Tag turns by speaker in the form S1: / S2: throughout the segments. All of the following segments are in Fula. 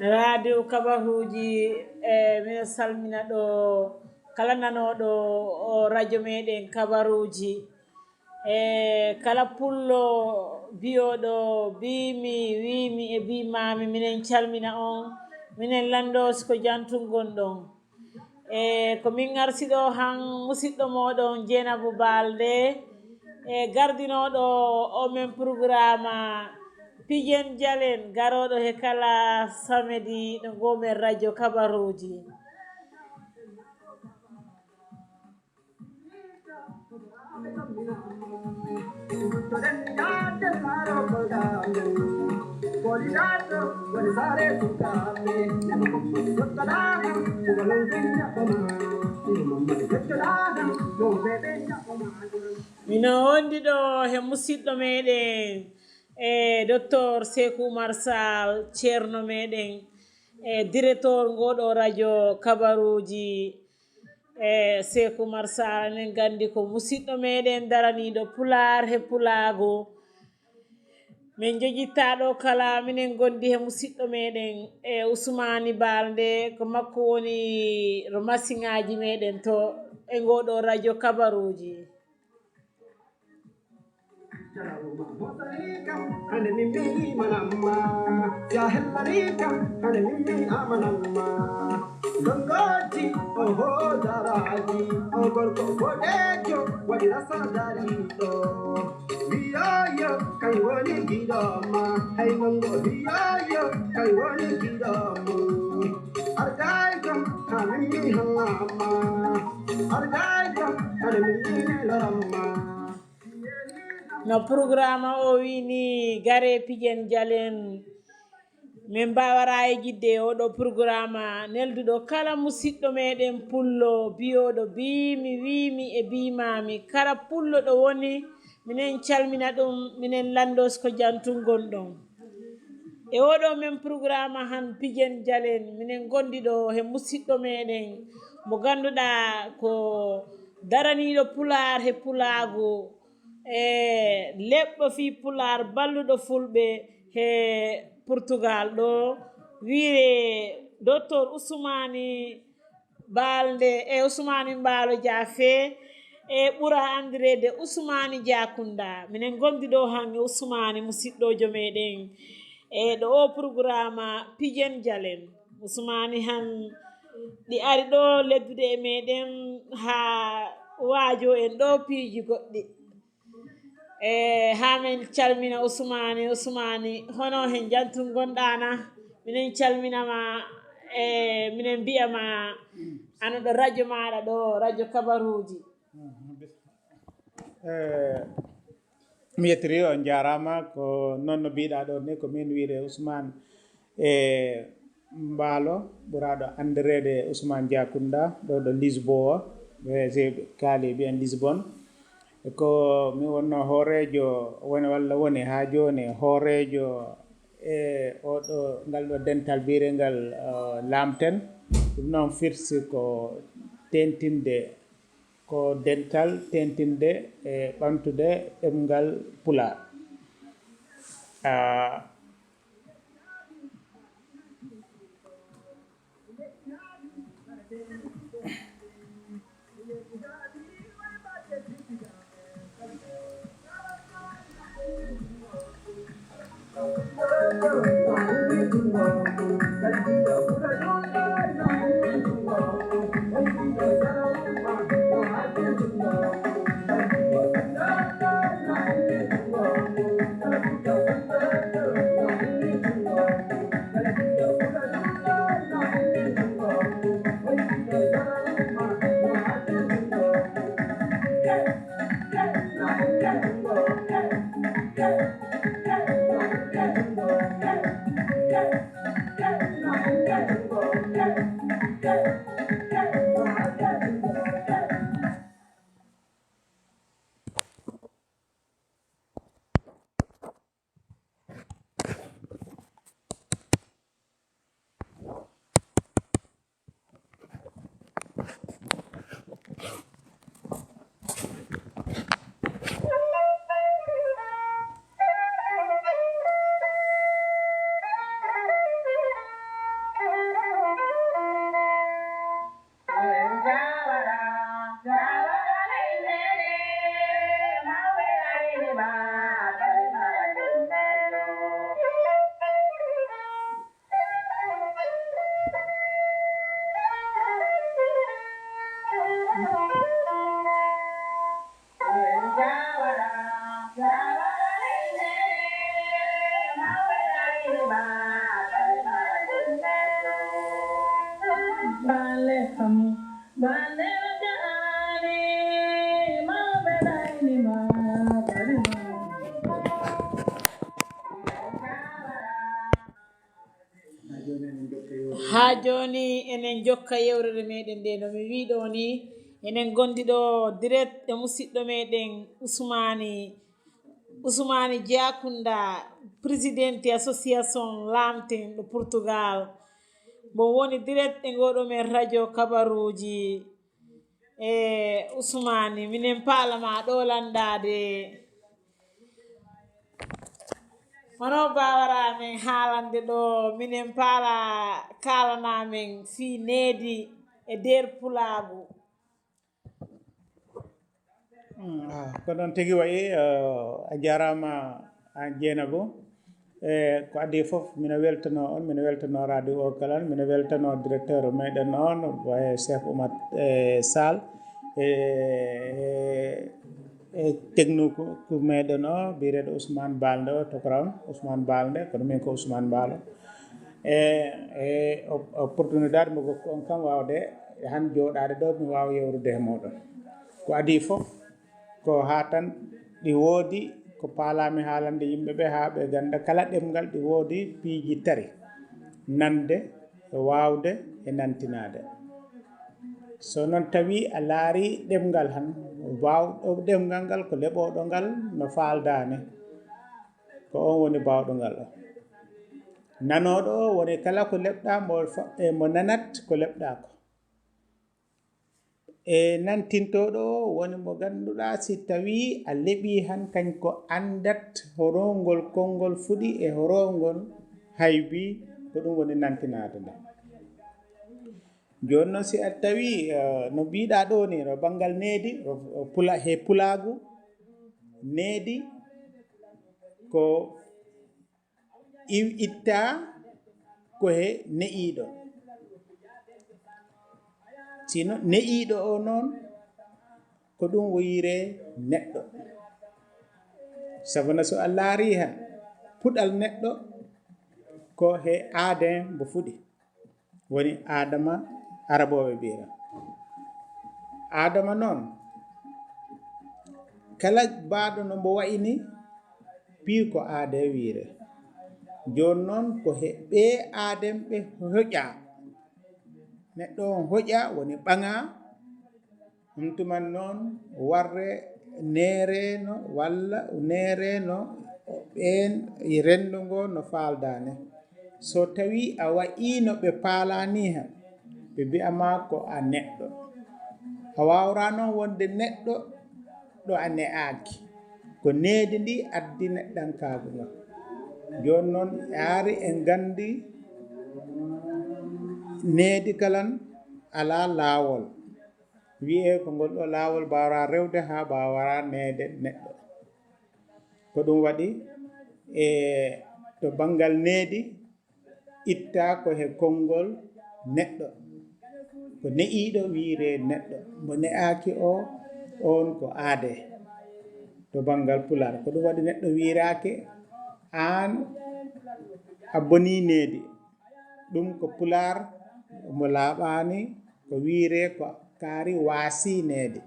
S1: radio kabaruji min salmina ɗo kala nanoɗo o radio meɗen kabaruji kala pullo biyoɗo bimi wimi e bimami minen calmina on minen landos ko jantum gonɗon ko min arsiɗo han musidɗo moɗon Dieynabou Balde gardinoɗo o men programme Pijen Jalen garoɗo he kala samedi ɗo gomen radio kabaruji mino wondi ɗo he musidɗo meɗen docteur Sékou Oumar Sall ceerno meɗen directeur ngoɗo radio kabaruji Sékou Oumar Sall enen gandi ko musidɗo meɗen daraniɗo pular he pulago min jogittaɗo kala minen gondi he musidɗo meɗen Ousmani Balde ko makko woni ro masiŋaji meɗen to e ngoɗo radio kabaruji
S2: Gongoti oho daraji ogorko bodejo wadi rasa darito biyoyo kai woni gidoma hay mongo biyoyo kai woni gidoma argaigo kanami halama argaigo kanami larama
S1: no programme o wini gare Pijen Jalen min mbawara e jidde oɗo programme nelduɗo kala musidɗo meɗen pullo biyoɗo bimi wimi e bimami kala pullo ɗo woni minen calmina ɗum minen landos ko jantum gonɗon e oɗo men programme han Pijen Jalen minen gondi ɗo he musidɗo meɗen mo ganduɗa ko daraniɗo pular he pulago leɓɓo fi pular balluɗo fulɓe he Portugal ɗo wiire docteur Ousmani Balde Ousmani Mbalo Diafe ɓura andirede Ousmani Diakunda minen gondi ɗo hange Ousmani musidɗojo meɗen ɗo o programme Pijen Jalen Ousmani han ɗi ari ɗo leddude e meɗen ha wajo en ɗo piiji goɗɗi ha min calmina Ousmani hono hen jantum gonɗana minen calminama minen mbiyama ano ɗo radio maɗa ɗo radio kabaruji
S3: mi yettiri on jarama ko noon no mbiɗa ɗo ni ko min wiide Ousmane Mbalo ɓuraɗo andirede Ousmane Diakunda ɗo Lisboa ɓe kaali ɓiyen Lisbonne ko mi wonno hoorejo woni walla woni ha joni hoorejo oɗo ngal ɗo dental birengal lamten ɗum noon firsi ko tentinde ko dental tentinde e ɓamtude ɗemgal pular
S1: ha joni enen jokka yewrere meɗen nde no mi wiɗo ni enen gondi ɗo direct e musidɗo meɗen Ousmane Diakunda présidente association lamten ɗo Portugal bon woni direct e ngoɗo men radio kabaruji Ousmane minen paalama ɗo landade hono bawara men haalande ɗo minen paala kalana men fi needi e der pulagu
S3: ko noon tigi wayi a jarama an Dieynabou ko adi fof mino weltano on mino weltano radio o kala mino weltano directeur meɗen on waye Cheikh Oumar Sall e technique ko meɗen o biyeteɗo Ousmane Balde o tokoram Ousmane Balde kono min ko Ousmane Balo e opportunité mo gokku on kam wawde han joɗade ɗo mi wawa yewrude e moɗon ko adi fof ko ha tan ɗi woodi ko paalami haalande yimɓeɓe ha ɓe ganda kala ɗemgal ɗi woodi piiji tari nande e wawde e nantinade so noon tawi a laari ɗemgal han wawɗo ɗemgal ngal ko leɓoɗo ngal no faaldani ko on woni bawɗo ngal o nanoɗo o woni kala ko leɓɗa mo nanat ko leɓɗa ko e nantintoɗo o woni mo ganduɗa si tawi a leeɓi han kañko andat horongol konngol fuɗi e horongol haybi ko ɗum woni nantinade nde joni noon si a tawi no mbiɗa ɗo ni no banggal needi he pulagu needi ko itta ko he ne'iɗo sino ne'iɗo o noon ko ɗum woyire neɗɗo sabuna so a laari han puɗal neɗɗo ko he aaden mbo fuɗi woni adama araboɓe mbiyata adama noon kala mbaɗo no mbo wayni pi ko aade wiire joni noon ko he ɓe aaden ɓe hoƴa neɗɗo on hoƴa woni ɓaŋa ɗum tuman noon warre nereno walla nereno ɓen renndo ngo no faaldane so tawi a wayino ɓe paalani hen ɓe mbiyama ko a neɗɗo a wawra noon wonde neɗɗo ɗo a ne'aki ko needi ndi addi neɗɗankagu ngal joni noon yaari en gandi needi kalan ala laawol wiye ko ngol ɗo laawol mbawra rewde ha mbawara neede neɗɗo ko ɗum waɗi e to banggal needi itta ko he konngol neɗɗo ko ne'iɗo wiire neɗɗo mo ne'aki o on ko aade to banggal pular ko ɗum waɗi neɗɗo wiirake an a boni needi ɗum ko pular mo laaɓani ko wiire ko kaari waasi needi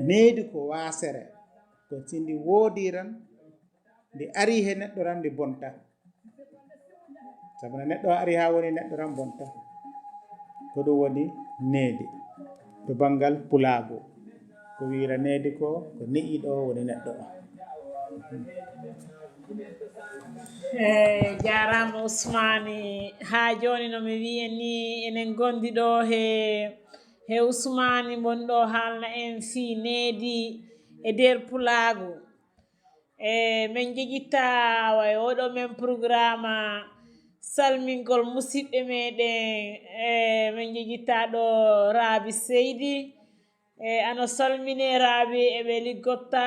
S3: needi ko waasere ko sindi woodi tan ndi ari he neɗɗo tan ndi bonta sabu no neɗɗo ari ha woni neɗɗo tan bonta ko ɗum woni needi to banggal pulaago ko wiira needi ko ne'iɗo woni neɗɗo o
S1: jarama Ousmane ha joni no mi wiye ni enen gondi ɗo he Ousmane mon ɗo haalna en fi needi e nder pulago min jeeƴitta way oɗo men programme salmingol musidɓe meɗen min jeeƴitta ɗo Rabi Seydi ano salmine Rabi eɓe liggotta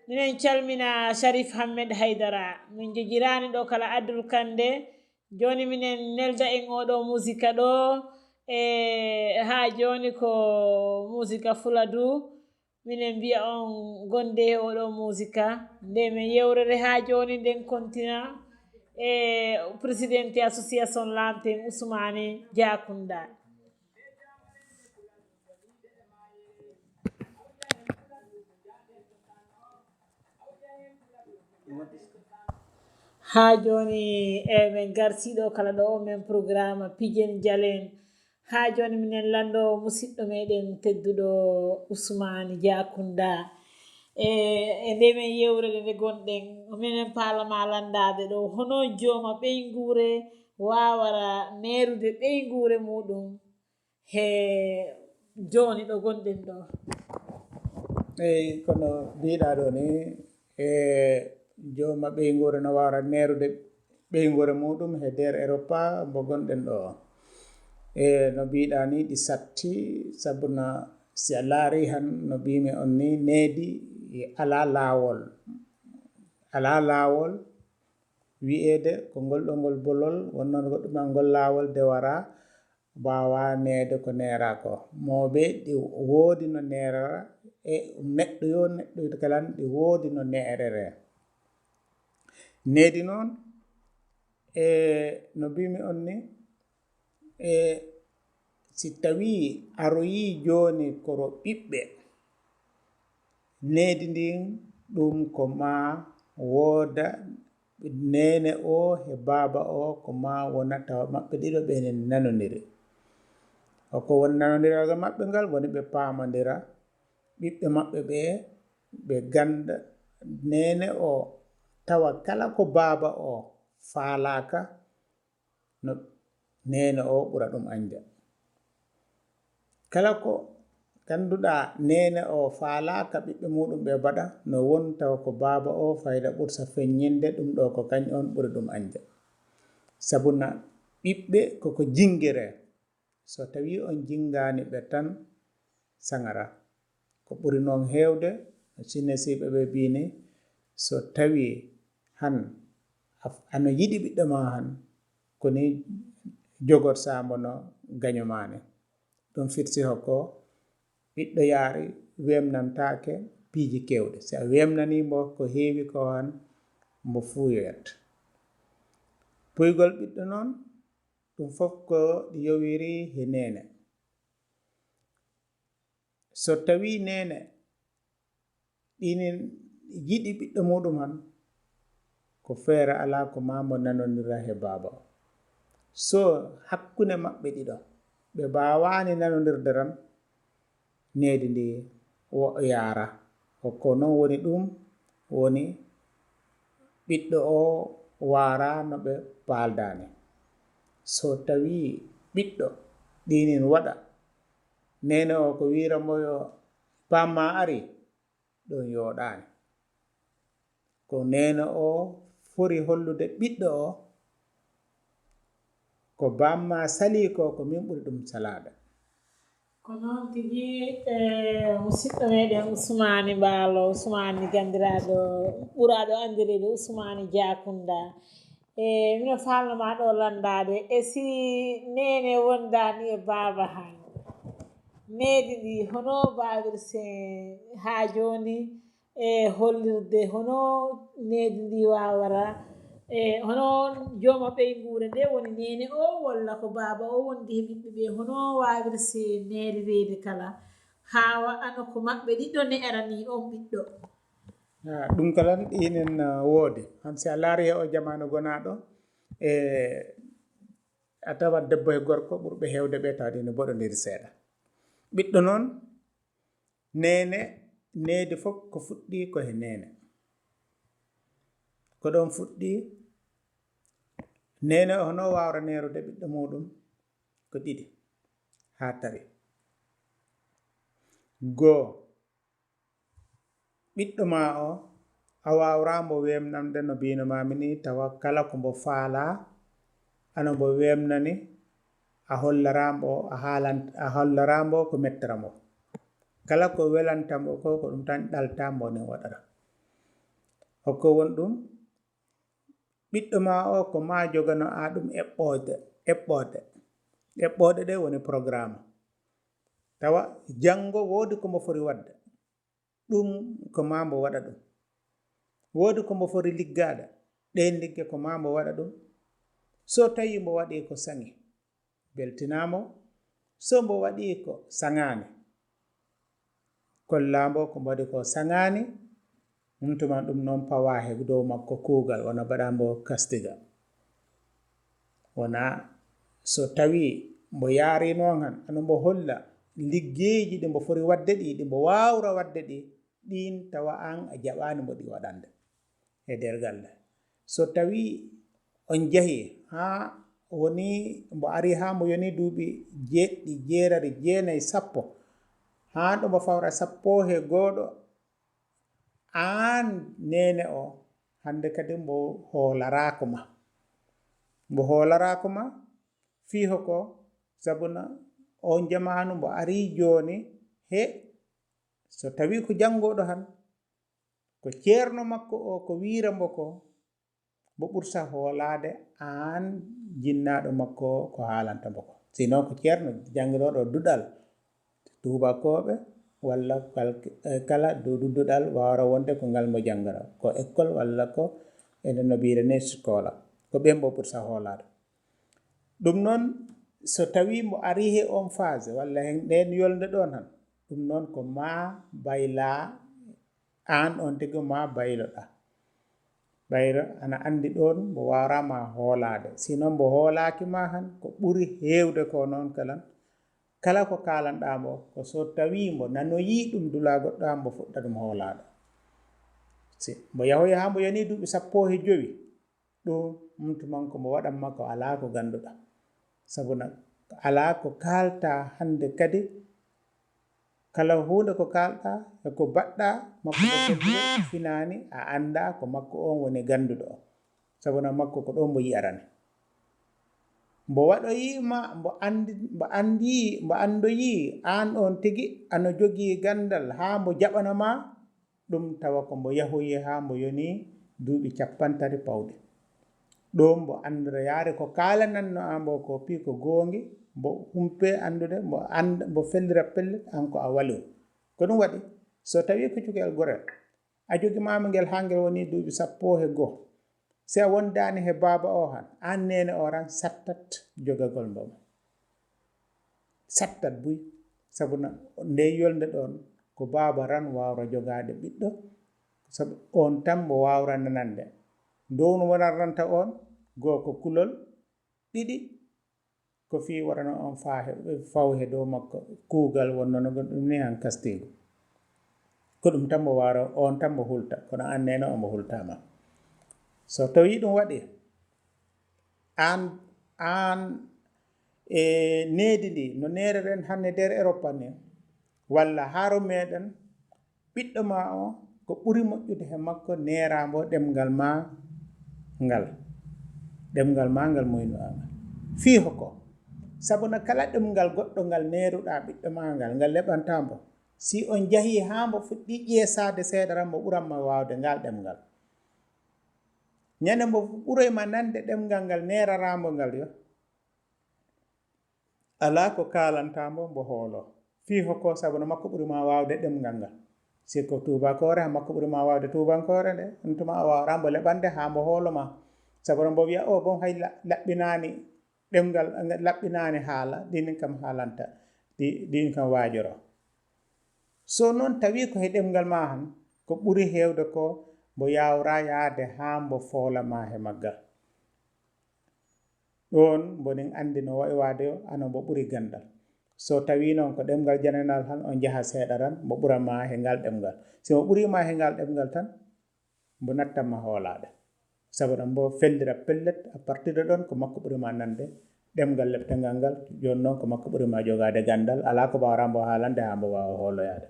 S1: minen calmina Sharif Hammed Haydara min jejirani ɗo kala Abdoul Kande joni minen nelda en oɗo musique ɗo ha joni ko musique Fuladu minen mbiya on gonde e oɗo musique nde min yewrere ha joni nden kontina présidente association lamten Ousmane Diakunda ha joni min garsiɗo kala ɗo men programme pijen jalen ha joni minen lando musidɗo meɗen tedduɗo Ousmane Diakunda e nde men yewrede nde gonɗen minen paalama landade ɗo hono jooma ɓeygure wawara nerude ɓeygure muɗum he joni ɗo gonɗen ɗo.
S3: eyi kono mbiɗa ɗo ni jooma ɓeygure no wawra nerude ɓeygure muɗum he nder Europa mo gonɗen ɗo no mbiɗa ni ɗi satti sabuna si a laari han no mbimi on ni needi ala laawol wi'ede ko ngol bolol wonnoon goɗɗuma ngol laawol de wara wawa neede ko neera ko moɓe ɗi woodi no neerara e neɗɗo kalan ɗi woodi no neerere needi noon no mbimi on ni si tawi aroyi joni koro ɓiɓɓe needi ndin ɗum ko ma wooda nene o e baaba o ko ma wona tawa maɓɓe ɗiɗo ɓene nanodiri hoko woni nanodiraga maɓɓe ngal woni ɓe paamodira ɓiɓɓe maɓɓe ɓe ganda nene o tawa kala ko baaba o faalaka no nene o ɓura ɗum anja kala ko ganduɗa nene o faalaka ɓiɓɓe muɗum ɓe mbaɗa no won tawa ko baaba o fayda ɓursa feññinde ɗum ɗo ko kañ on ɓuri ɗum anja sabuna ɓiɓɓe koko jingire so tawi on jingani ɓe tan sangara ko ɓuri noon hewde sinnesiɓe ɓe mbini so tawi han ano yiɗi ɓiɗɗo ma han koni jogor sambono gañomane ɗum firti hokko ɓiɗɗo yaari wemnantake piiji kewɗe si a wemnanimo ko heewi ko han mo fuyoyat puygol ɓiɗɗo noon ɗum fof ko yowiri he nene so tawi nene ɗinin yiɗi ɓiɗɗo muɗum han ko feere ala ko mamo nanodira he baaba o so hakkunde maɓɓe ɗiɗo ɓe mbawani nanodirde tan needi ndi yaara hokko noon woni ɗum woni ɓiɗɗo o waara no ɓe paaldani so tawi ɓiɗɗo ɗinin waɗa nene o ko wiramoyo pamma ari ɗum yoɗani ko nene o fori hollude ɓiɗɗo o ko bamma sali ko min ɓuri ɗum salade
S1: ko noon tigi musidɗo meɗen Ousmane Baalo Ousmane gandiraɗo ɓuraɗo andirede Ousmane Diakunda mino falnoma ɗo landade e si nene wondani e baaba han needi ndi hono babirse ha joni hollirde hono needi ndi wawara hono jooma ɓeygure nde woni nene o walla ko baaba o wondi he ɓiɓɓe ɓe hono wawirse nerirede kala ha wa'ano ko maɓɓe ɗiɗo ne'erani on ɓiɗɗo
S3: ɗum kalan ɗinen woodi han si a laari he o jamanu gonaɗo a tawa debbo e gorko ɓurɓe hewde ɓe tawde ne mboɗodiri seeɗa ɓiɗɗo noon nene needi fof ko fuɗɗi ko he nene ko ɗon fuɗɗi nene o hono wawra nerude ɓiɗɗo muɗum ko ɗiɗi ha tawi goo ɓiɗɗo ma o a wawramo wemnande no mbinomami ni tawa kala ko mbo faala ano mbo wemnani a hollaramo ko mettaramo kala ko welantamo ko ɗum tan ɗaltamo ne waɗata hokko won ɗum ɓiɗɗo ma o ko ma jogano a ɗum eɓɓode ɗe woni programme tawa janggo woodi ko mbo fori wadde ɗum ko ma mbo waɗa ɗum woodi ko mbo fori liggade ɗen ligge ko ma mbo waɗa ɗum so tawi mbo waɗi ko sangi beltinamo so mbo waɗi ko sangani kollamo ko mbo waɗi ko sangani tuma ɗum noon pawa he dow makko kuugal wona mbaɗambo kastiga wona so tawi mbo yaari noon han ano mbo holla liggeeji ɗi mbo foti wadde ɗi ɗi mbo waawra wadde ɗi ɗin tawa an a jaɓaani mbo ɗi waɗande e nder galle so tawi on jahi haa woni mbo ari haa mbo yoni duuɓi jeeɗɗi jeerari jeenayi sappo haa ɗo mbo fawra sappo he gooɗo aan nene o hande kadi mbo hoolaraako ma mbo hoolaraako ma fiiho ko sabuna on jamanu mbo ari jooni he so tawi ko janngoɗo han ko ceerno makko o ko wiira mbo ko mbo ɓurta hoolaade aan jinnaaɗo makko ko haalanta mbo ko sinon ko ceerno jannginooɗo duɗal tuubakooɓe walla kala duɗal waawra wonde ko ngal mo janngara ko école walla ko ene no mbiirene scola ko ɓen mbo ɓurta hoolaade ɗum noon so tawi mbo ari he on phase walla hen ɗen yolde ɗon han ɗum noon ko ma bayla an on tigi ma bayloɗa bayro ana andi ɗon mbo warama hoolade sinon mbo hoolaki ma han ko ɓuri hewde ko noon kala ko kalanɗamo ko so tawi mbo nanoyi ɗum dula goɗɗo mbo fuɗɗa ɗum hoolade si mbo yahoyi ha mbo yani duuɓi 15 ɗum tuman ko mbo waɗanma ko ala ko ganduɗa sabuna ala ko kalta hande kadi kala hunde ko kalɗa e ko baɗɗa makko ko fedde finani a anda ko makko on woni ganduɗo sabuna makko ko ɗon mbo yi'arani mbo waɗoyima mbo andoyi an on tigi ano jogii gandal ha mbo jaɓanama ɗum tawa ko mbo yahoyi ha mbo yoni duuɓi 50 pawɗe ɗo mbo andora yaare ko kalananno an mbo ko pi ko gongi mbo humpe andude mbo anda mbo fellira pelle an ko a walu ko ɗum waɗi so tawi ko cukel gorel a jogi mama ngel ha ngel woni duuɓi 11 si a wondani he baba o han an nene o ran sattat jogagol mbom sattat buy sabuna nde yolde ɗon ko baba ran wawra jogade ɓiɗɗo sabu on tan mo wawra nanande downo wonaranta on goo ko kulol ɗiɗi ko fi warano on fawhe dow makko kuugal wonnono ɗum ni han kastigo ko ɗum tan mo wawra on tan mo hulta kono an nene o mo hultama so tawi ɗum waɗi an e needi ndi no nereren hande nder Europe ni walla haaro meɗen ɓiɗɗo ma o ko ɓuri moƴƴude he makko nerambo ɗemgal ma ngal moynuɗa ngal fii hokko sabuna kala ɗemgal goɗɗo ngal neruɗa ɓiɗɗo ma ngal leɓantambo si on jahi ha mbo fuɗɗi ƴeesade seeɗaran mbo ɓuranma wawde ngal ɗemgal ñande mbo ɓurayma nande ɗemgal ngal neraramo ngal yo ala ko kalantambo mbo hoolo fii hokko sabuna makko ɓurima wawde ɗemgal ngal si ko tubakore ha makko ɓurima wawde tubankore nde tuma a wawrambo leɓande ha mbo hooloma sabuna mbo wiya o bon hay laɓɓinani ɗemgal laɓɓinani haala ɗin kam haalanta ɗin kam waajoro so noon tawi ko he ɗemgal ma han ko ɓuri hewde ko mbo yawra yaade ha mbo foolama he maggal ɗon mbonin andi no wayi waade ano mbo ɓuri gandal so tawi noon ko ɗemgal jananal han on jaha seeɗa tan mbo ɓurama he ngal ɗemgal si mo ɓurima he ngal ɗemgal tan mbo nattanma hoolade sabu ɗam mbo fellira pellet à partir de ɗon ko makko ɓurima nande ɗemgal leptangal ngal joni noon ko makko ɓurima jogade gandal ala ko mbawra mbo haalande ha mbo wawa hooloyade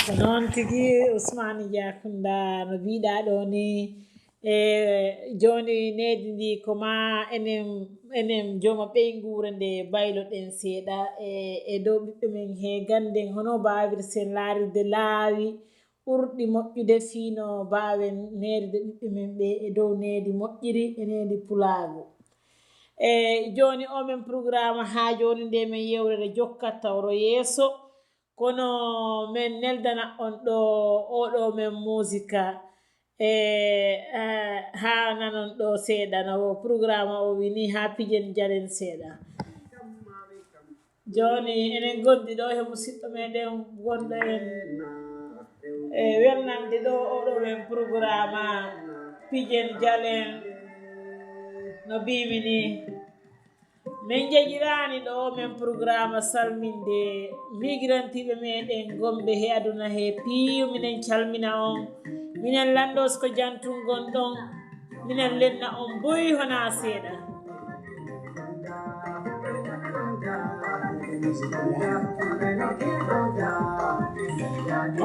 S1: ko noon tigi Ousmane Diakunda no mbiɗa ɗo ni e joni nedi ndi ko ma enen jooma ɓeygure nde bayloɗen seeɗa e dow ɓiɓɓe men he ganden hono mbawirsen laarirde laawi ɓurɗi moƴƴude fiino mbawen neride ɓiɓɓe men ɓe e dow nedi moƴƴiri e nedi pulago e joni o men programme ha joni nde men yewrere jokkat tawro yeeso kono men neldana on ɗo oɗo men musique ha nanon ɗo seeɗa no programme o wini ha pijen jalen seeɗa joni enen gondi ɗo he musidɗo meɗen gonɗo en e welnande ɗo oɗo men programme pijen jalen no mbimi ni min jeeƴirani ɗo men programme salminde migrantiɓe meɗen gomɓe he aduna he piiw minen calmina on minen lanɗos ko jantum gonɗon minen lenna on boyi hona seeɗa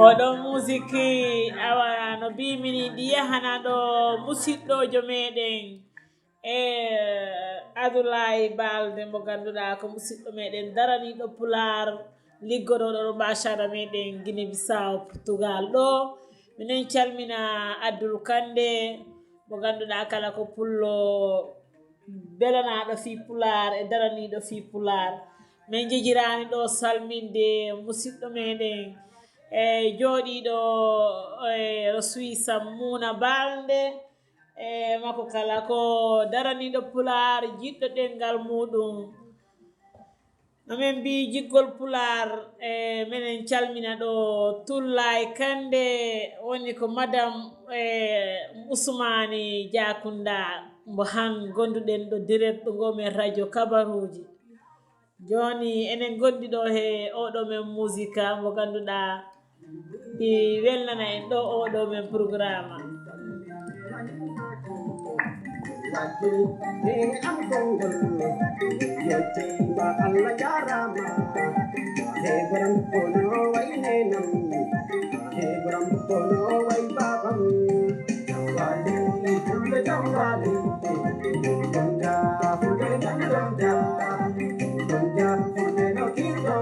S1: oɗon musique awa no mbimini ɗi yahana ɗo musidɗojo meɗen Adulaye Balde mo ganduɗa ko musidɗo meɗen daraniɗo pular liggoɗoɗo ɗo mbachara meɗen Guinée Bissau Portugal ɗo minen calmina Abdoul Kande mo ganduɗa kala ko pullo belanaɗo fi pular e daraniɗo fi pular min jeejirani ɗo salminde musidɗo meɗen jooɗiɗo ro Suisse Muna Balde makko kala ko daraniɗo pular jiɗɗo ɗengal muɗum amin mbi jiggol pular minen calmina ɗo Tullay Kande woni ko madame Ousmani Diakunda mbo han gonduɗen ɗo direct ɗo gomen radio kabaruji joni enen gondi ɗo he oɗo men musique mo ganduɗa ɗi welnana en ɗo oɗo men programme
S2: am kongol yete ba Allah jarama he baram kono wayne nam he baram kono way babam wali fulle jamwali ganga fulle ganga ganga fulle no kinga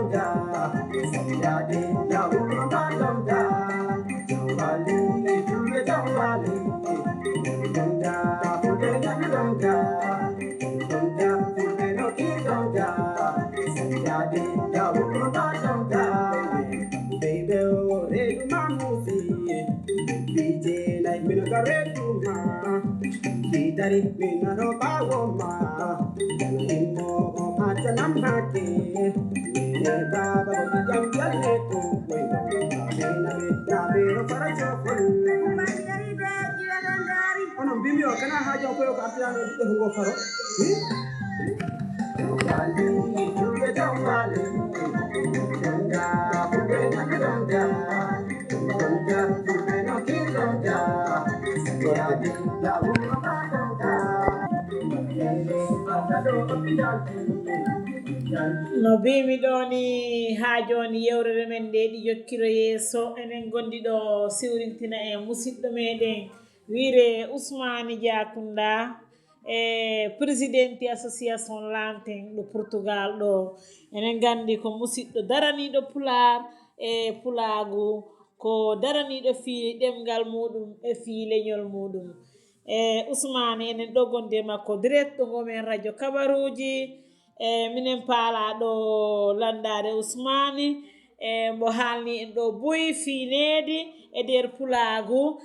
S2: yade yawu ganga wali fulle jamwali ganga fulle ganga ganga fulle no kinga yade yawu ganga baby ore mamusi DJ like me no garetuma Bidari me no bawoma Imo atanam hake Ne baba ko jam jalle ko wena Na be no para chokol Ono bimio kana haja ko ko atana ko ngo faro Wali juwe jamale Ganga fuge ganga Ganga fuge no kinga Yadi ya umma ganga
S1: no mbimi ɗo ni ha joni yewrere men nde ɗi jokkiro yeeso enen gondi ɗo siwrintina e musidɗo meɗen wiire Ousmane Diakunda présidente association Lanten ɗo Portugal ɗo enen gandi ko musidɗo daraniɗo pular e pulagu ko daraniɗo fi ɗemgal muɗum e fi leñol muɗum Ousmane enen ɗo gonde makko direct ɗo gomen radio kabaruji minen paala ɗo landade Ousmane mbo haalni en ɗo boyi finede e nder pulagu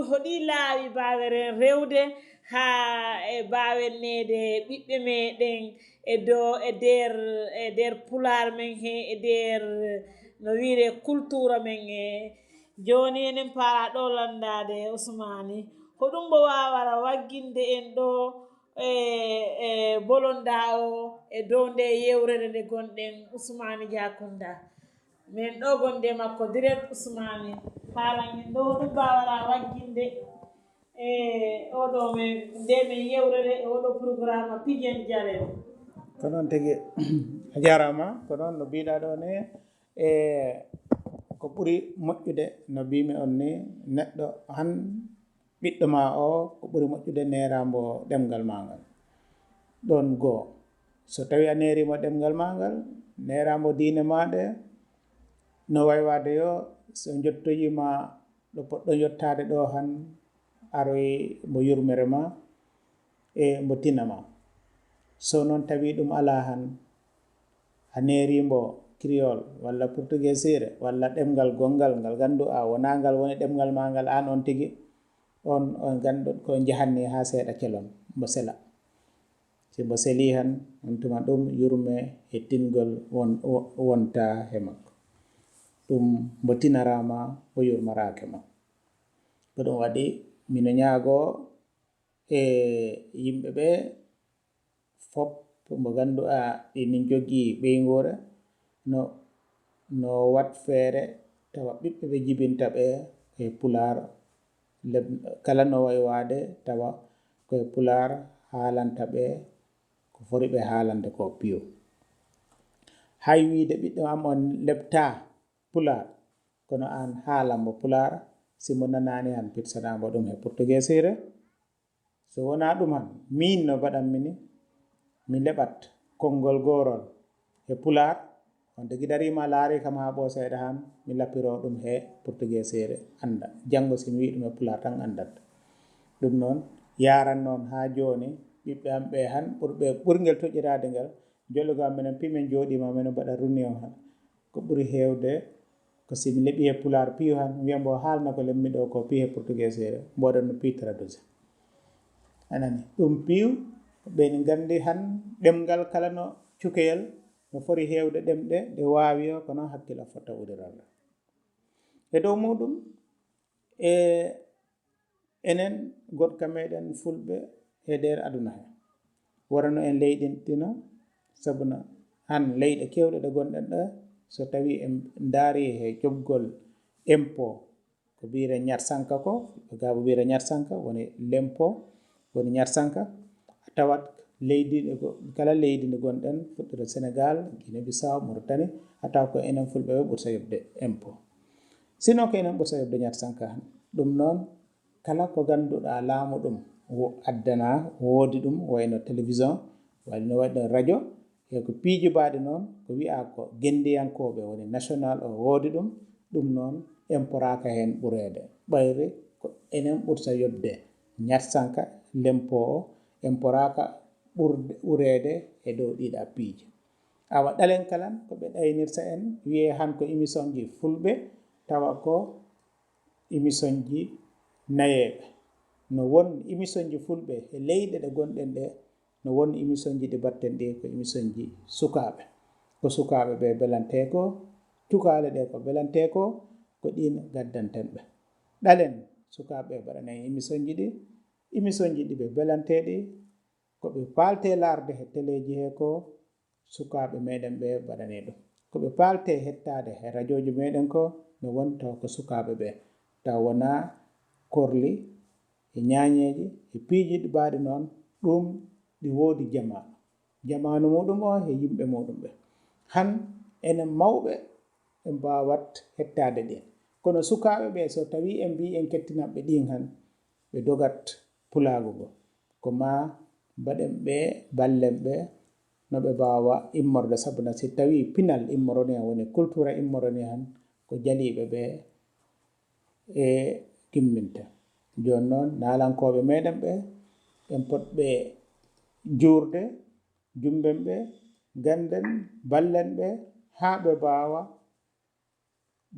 S1: hoɗi laawi mbaweren rewde ha e mbawen nede ɓiɓɓe meɗen e nder pular men he e nder no wiire culture men joni enen paala ɗo landade Ousmane hoɗum mbo wawara wagginde en ɗo bolonda o e dow nde yewrere nde gonɗen Ousmane Diakunda min ɗo gonde makko direct Ousmane haala en ɗo ɗum mbawara wagginde oɗo men nde men yewrere e oɗo programme pijen jaren
S3: ko noon tigi a jarama ko noon no mbiɗa ɗo ni ko ɓuuri moƴƴude no mbimi on ni neɗɗo han ɓiɗɗo ma o ko ɓuuri moƴƴude nerambo ɗemgal ma ngal ɗon goo so tawi a nerimo ɗemgal ma ngal nerambo diine maɗe no waywade yo so jottoyima ɗo poɗɗo yottade ɗo han aroy mo yurmere ma e mo tinama so noon tawi ɗum ala han a nerimbo criol walla portuguesire walla ɗemgal gongal ngal gandu a wona ngal woni ɗemgal ma ngal an on tigi on gandu ko jahanni ha seeɗa kelon mbo sela si mbo seli han on tuma ɗum yurme e tingol wonta he makko ɗum mbo tinarama mbo yurmarake ma ko ɗum waɗi mino ñaago e yimɓe ɓe fop mbo ganduɗa ɗinin jogii ɓeygore no wat feere tawa ɓiɓɓe ɓe jibinta ɓe e pular kala no way waade tawa koye pular haalanta ɓe ko foti ɓe haalande ko piyo hay wiide ɓiɗɗo am on lebta pular kono an haalanmo pular simo nanani han pitsanamo ɗum e portugesire so wona ɗum han min no mbaɗanmi ni mi leɓat konngol gorol e pular on tigi darima laari kam ha ɓo seeɗa han mi lappiro ɗum he portugesire anda janngo si mi wi ɗum e pular tan andat ɗum noon yaran noon ha joni ɓiɓɓe am ɓe han ɓurɓe ɓurgel toƴƴirade ngel jollugo am minen pimen jooɗima minen mbaɗa réunion han ko ɓuri hewde ko simi leeɓi e pular piyo han wiyambo haalna ko lemmi ɗo ko piyo e portugesire mboɗon no piy traduise anani ɗum piyu ɓeni gandi han ɗemgal kala no cukeyel no foti hewde ɗemɗe ɗe wawi o kono hakkilo fotta urirallah e dow muɗum enen gotka meɗen fulɓe e nder aduna he warano en leyɗintino sabuna han leyɗe kewɗe ɗe gonɗen ɗo so tawi en daari he joggol impôt ko biyete ñatsanka ko gabo biyete ñatsanka woni l'impôt woni ñatsanka a tawat leydi kala leydi ndi gonɗen fuɗɗito Sénégal Guinée Bissau Mauritanie a tawa ko enen fulɓe ɓe ɓurta yobde impôt sino ko enen ɓurta yobde ñatsanka han ɗum noon kala ko ganduɗa laamu ɗum addana woodi ɗum wayno télévision wayno waɗi radio e ko piiji mbaɗi noon ko wi'a ko gendiyankoɓe woni national o woodi ɗum ɗum noon imporaka hen ɓurede ɓayri ko enen ɓurta yobde ñatsanka l'impôt o imporaka ɓurede e dow ɗiɗa piiji awa ɗalen kalan ko ɓe ɗaynirta en wiye han ko émission ji fulɓe tawa ko émission ji nayeɓe no won émission ji fulɓe e leyɗe ɗe gonɗen ɗe no won émission ji ɗi batten ɗi ko émission ji sukaɓe ko sukaɓe ɓe belante ko cukale ɗe ko belante ko ɗin gaddanten ɓe ɗalen sukaɓe mbaɗana émission ji ɗi émission ji ɗi ɓe belanteɗi koɓe palte larde he téléji he ko sukaɓe meɗen ɓe mbaɗane ɗum koɓe palte hettade he radio ji meɗen ko no wonta ko sukaɓe ɓe taw wona korli e ñañeji e piiji ɗi mbaɗi noon ɗum ɗi woodi jamanu muɗum o e yimɓe muɗum ɓe han enen mawɓe ɓe mbawat hettade ɗin kono sukaɓe ɓe so tawi en mbi en kettinaɓe ɗin han ɓe dogat pulago ngo ko ma mbaɗen ɓe ballen ɓe no ɓe mbawa immorde sabuna si tawi pinal immoroni han woni culture immoroni han ko jaliɓe ɓe e timminta joni noon naalankoɓe meɗen ɓe en potɓe jurde jumben ɓe ganden ballen ɓe ha ɓe mbawa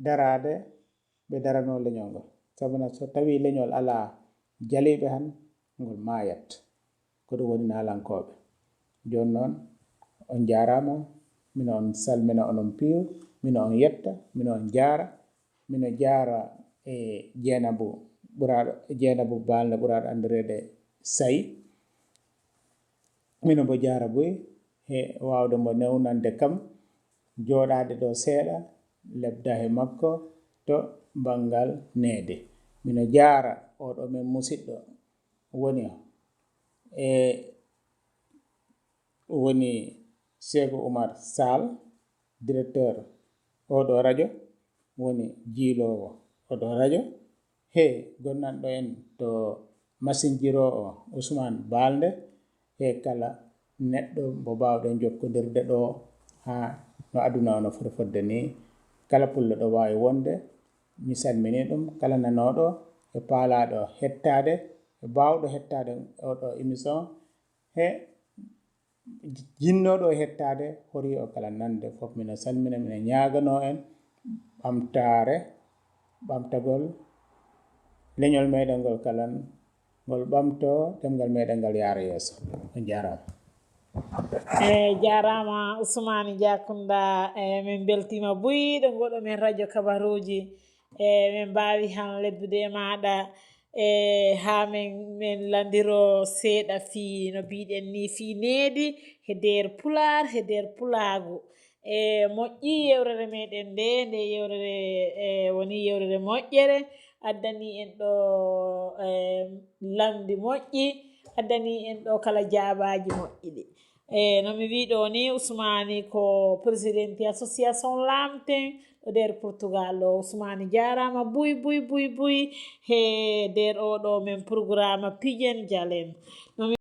S3: darade ɓe darano leñol ngol sabuna so tawi leñol ala jaliɓe han ngol mayat ko ɗum woni naalankoɓe joni noon on jarama mino on salmina onon piyo mino on yetta mino on jaara mino jaara e Dieynabou Balde ɓuraɗo andirede Sayi mino mbo jaara boyi e wawde mbo newnande kam joɗade ɗo seeɗa lebda he makko to banggal neede mino jaara oɗo men musidɗo woni Cheikhou Oumar Sall directeur oɗo radio woni jiilowo oɗo radio he gonnanɗo en to machine jiro o Ousmane Balde e kala neɗɗo mo mbawɗen jokkodirde ɗo ha no aduna o no foti fodde ni kala pullo ɗo wawi wonde mi salmini ɗum kala nanoɗo e paalaɗo hettade e bawɗo hettade oɗo émission he jinnoɗo hettade hori o kala nande foof mino salmina mino ñagano en ɓamtagol leñol meɗen ngol kalan ngol ɓamto ɗemgal meɗen ngal yaara yeeso on jarama
S1: jarama Ousmane Diakunda min beltima buyɗo goɗo men radio kabaruji min mbawi han lebbude e maɗa ha min landiro seeɗa fi no mbiɗen ni fi needi e nder pular e nder pulago moƴƴi yewrere meɗen nde yewrere woni yewrere moƴƴere addani en ɗo lamdi moƴƴi addani en ɗo kala jaabaji moƴƴiɗi nomi wiɗo ni Ousmane ko président association lamten ɗo nder Portugal o Ousmane jarama buy he nder oɗo men programme pijen jalen